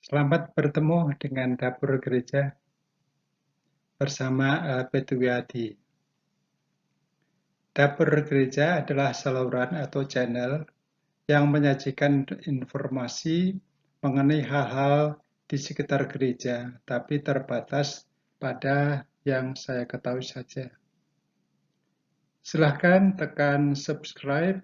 Selamat bertemu dengan Dapur Gereja bersama Petuwiadi. Dapur Gereja adalah saluran atau channel yang menyajikan informasi mengenai hal-hal di sekitar gereja, tapi terbatas pada yang saya ketahui saja. Silahkan tekan subscribe,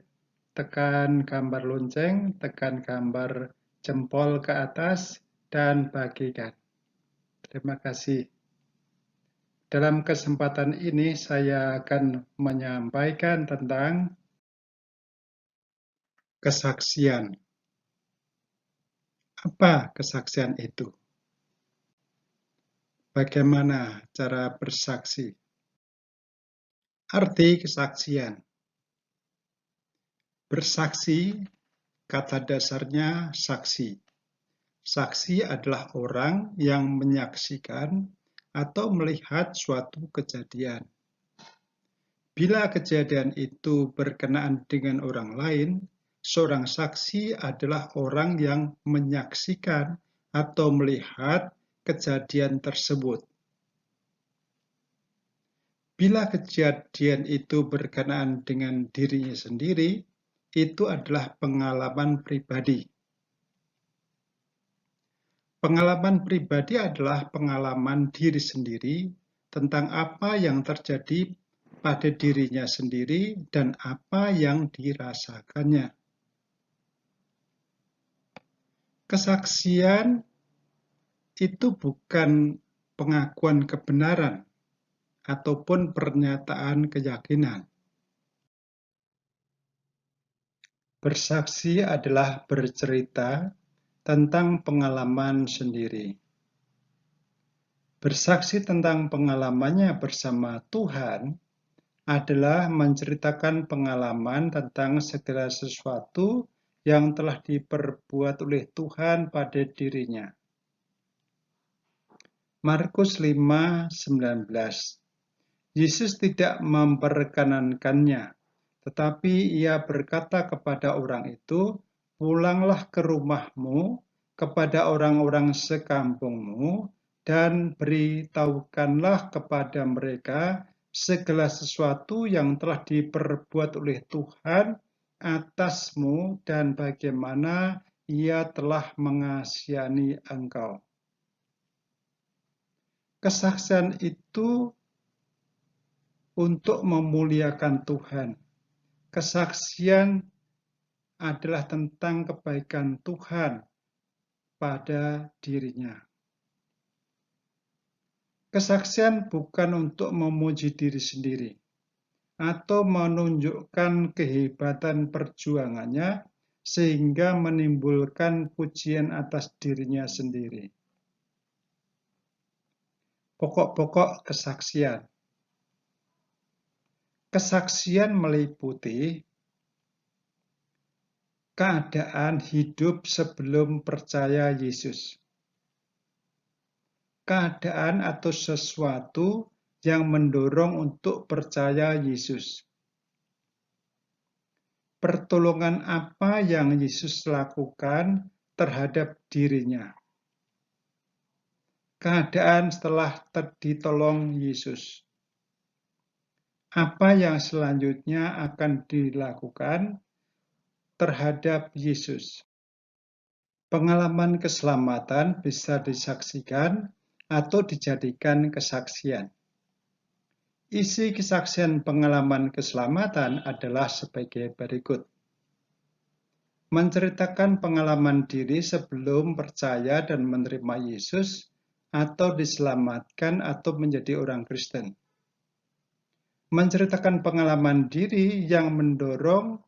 tekan gambar lonceng, tekan gambar jempol ke atas, dan bagikan. Terima kasih. Dalam kesempatan ini saya akan menyampaikan tentang kesaksian. Apa kesaksian itu? Bagaimana cara bersaksi? Arti kesaksian. Bersaksi, kata dasarnya saksi. Saksi adalah orang yang menyaksikan atau melihat suatu kejadian. Bila kejadian itu berkenaan dengan orang lain, seorang saksi adalah orang yang menyaksikan atau melihat kejadian tersebut. Bila kejadian itu berkenaan dengan dirinya sendiri, itu adalah pengalaman pribadi. Pengalaman pribadi adalah pengalaman diri sendiri tentang apa yang terjadi pada dirinya sendiri dan apa yang dirasakannya. Kesaksian itu bukan pengakuan kebenaran ataupun pernyataan keyakinan. Bersaksi adalah bercerita tentang pengalaman sendiri. Bersaksi tentang pengalamannya bersama Tuhan adalah menceritakan pengalaman tentang segala sesuatu yang telah diperbuat oleh Tuhan pada dirinya. Markus 5:19. Yesus tidak memperkenankannya, tetapi ia berkata kepada orang itu, "Pulanglah ke rumahmu, kepada orang-orang sekampungmu, dan beritahukanlah kepada mereka segala sesuatu yang telah diperbuat oleh Tuhan atasmu dan bagaimana ia telah mengasihani engkau." Kesaksian itu untuk memuliakan Tuhan. Kesaksian adalah tentang kebaikan Tuhan pada dirinya. Kesaksian bukan untuk memuji diri sendiri atau menunjukkan kehebatan perjuangannya sehingga menimbulkan pujian atas dirinya sendiri. Pokok-pokok kesaksian. Kesaksian meliputi keadaan hidup sebelum percaya Yesus. Keadaan atau sesuatu yang mendorong untuk percaya Yesus. Pertolongan apa yang Yesus lakukan terhadap dirinya. Keadaan setelah ditolong Yesus. Apa yang selanjutnya akan dilakukan terhadap Yesus. Pengalaman keselamatan bisa disaksikan atau dijadikan kesaksian. Isi kesaksian pengalaman keselamatan adalah sebagai berikut. Menceritakan pengalaman diri sebelum percaya dan menerima Yesus atau diselamatkan atau menjadi orang Kristen. Menceritakan pengalaman diri yang mendorong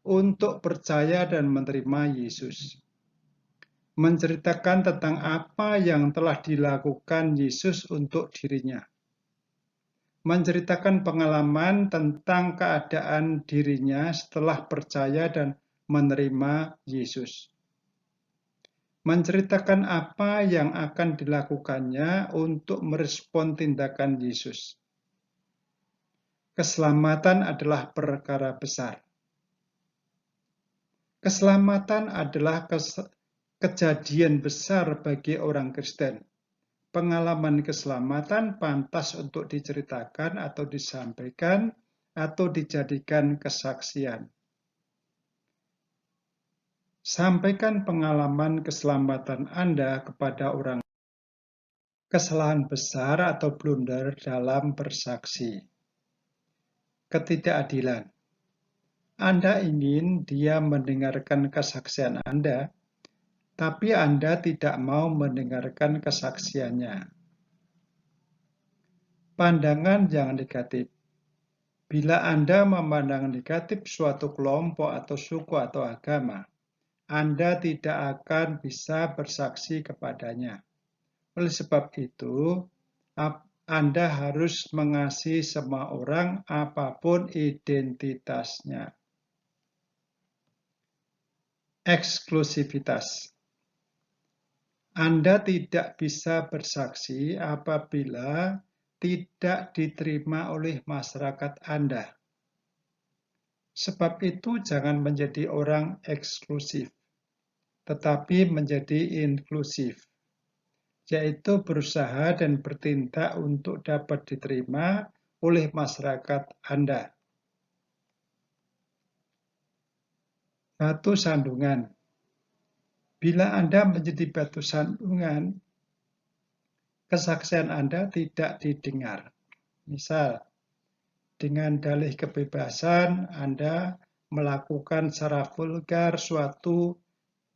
untuk percaya dan menerima Yesus. Menceritakan tentang apa yang telah dilakukan Yesus untuk dirinya. Menceritakan pengalaman tentang keadaan dirinya setelah percaya dan menerima Yesus. Menceritakan apa yang akan dilakukannya untuk merespon tindakan Yesus. Keselamatan adalah perkara besar. Keselamatan adalah kejadian besar bagi orang Kristen. Pengalaman keselamatan pantas untuk diceritakan atau disampaikan atau dijadikan kesaksian. Sampaikan pengalaman keselamatan Anda kepada orang. Kesalahan besar atau blunder dalam bersaksi. Ketidakadilan. Anda ingin dia mendengarkan kesaksian Anda, tapi Anda tidak mau mendengarkan kesaksiannya. Pandangan yang negatif. Bila Anda memandang negatif suatu kelompok atau suku atau agama, Anda tidak akan bisa bersaksi kepadanya. Oleh sebab itu, Anda harus mengasihi semua orang apapun identitasnya. Eksklusivitas. Anda tidak bisa bersaksi apabila tidak diterima oleh masyarakat Anda. Sebab itu jangan menjadi orang eksklusif, tetapi menjadi inklusif, yaitu berusaha dan bertindak untuk dapat diterima oleh masyarakat Anda. Batu sandungan. Bila Anda menjadi batu sandungan, kesaksian Anda tidak didengar. Misal, dengan dalih kebebasan, Anda melakukan secara vulgar suatu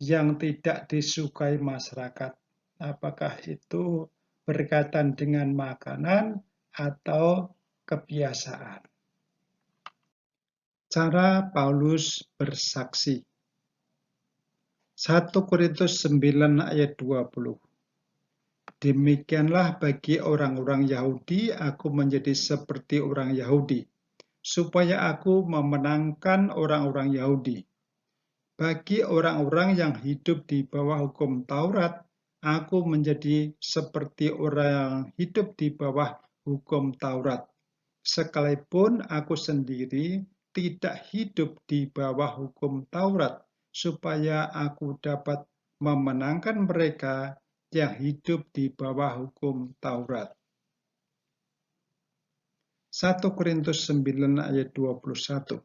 yang tidak disukai masyarakat. Apakah itu berkaitan dengan makanan atau kebiasaan? Cara Paulus bersaksi. 1 Korintus 9 ayat 20. Demikianlah bagi orang-orang Yahudi, aku menjadi seperti orang Yahudi, supaya aku memenangkan orang-orang Yahudi. Bagi orang-orang yang hidup di bawah hukum Taurat, aku menjadi seperti orang yang hidup di bawah hukum Taurat. Sekalipun aku sendiri tidak hidup di bawah hukum Taurat, supaya aku dapat memenangkan mereka yang hidup di bawah hukum Taurat. 1 Korintus 9 ayat 21.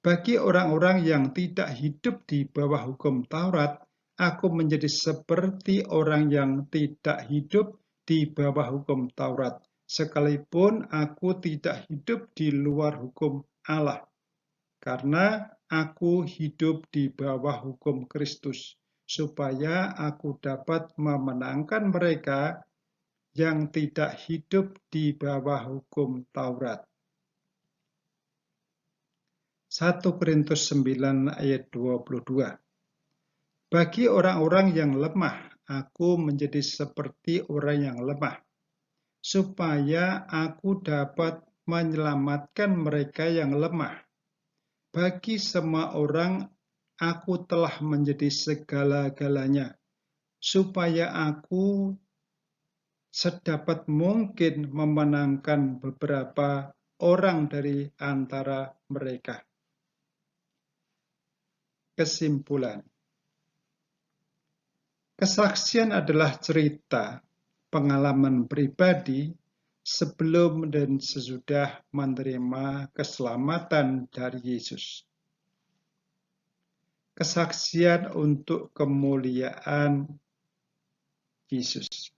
Bagi orang-orang yang tidak hidup di bawah hukum Taurat, aku menjadi seperti orang yang tidak hidup di bawah hukum Taurat, sekalipun aku tidak hidup di luar hukum Allah, karena aku hidup di bawah hukum Kristus, supaya aku dapat memenangkan mereka yang tidak hidup di bawah hukum Taurat. 1 Korintus 9 ayat 22. Bagi orang-orang yang lemah, aku menjadi seperti orang yang lemah, supaya aku dapat menyelamatkan mereka yang lemah. Bagi semua orang, aku telah menjadi segala-galanya, supaya aku sedapat mungkin memenangkan beberapa orang dari antara mereka. Kesimpulan. Kesaksian adalah cerita pengalaman pribadi sebelum dan sesudah menerima keselamatan dari Yesus. Kesaksian untuk kemuliaan Yesus.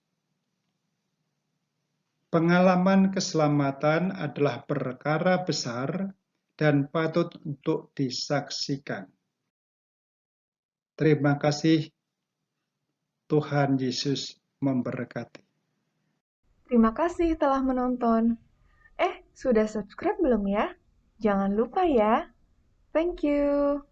Pengalaman keselamatan adalah perkara besar dan patut untuk disaksikan. Terima kasih. Tuhan Yesus memberkati. Terima kasih telah menonton. Sudah subscribe belum ya? Jangan lupa ya. Thank you.